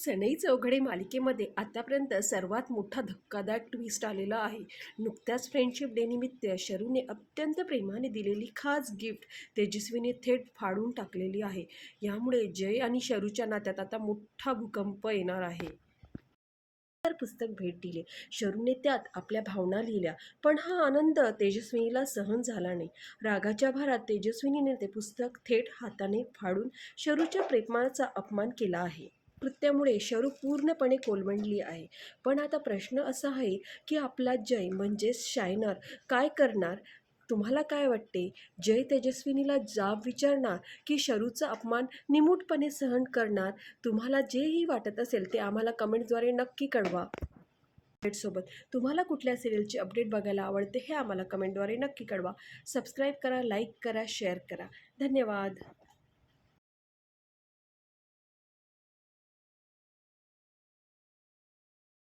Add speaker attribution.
Speaker 1: सनई चौघडे मालिकेमध्ये आतापर्यंत सर्वात मोठा धक्कादायक ट्विस्ट आलेला आहे. नुकत्याच फ्रेंडशिप डे निमित्त शरूने अत्यंत प्रेमाने दिलेली खास गिफ्ट तेजस्वीने थेट फाडून टाकलेली आहे. यामुळे जय आणि शरूच्या नात्यात आता मोठा भूकंप येणार आहे. पुस्तक भेट दिले. शरूने त्यात आपल्या भावना लिहिल्या, पण हा आनंद तेजस्विनीला सहन झाला नाही. रागाच्या भारात तेजस्विनीने ते पुस्तक थेट हाताने फाडून शरूच्या प्रेमाचा अपमान केला आहे. कृत्यामुळे शरू पूर्णपणे कोलमडली आहे. पण आता प्रश्न असा आहे की आपला जय म्हणजेच शायनर काय करणार? तुम्हाला काय वाटते? जय तेजस्विनीला जाब विचारणार की शरूचा अपमान निमूटपणे सहन करणार? तुम्हाला जेही वाटत असेल ते आम्हाला कमेंटद्वारे नक्की कळवा. सोबत तुम्हाला कुठल्या सिरियलची अपडेट बघायला आवडते हे आम्हाला कमेंटद्वारे नक्की कळवा. सबस्क्राईब करा, लाईक करा, शेअर करा. धन्यवाद.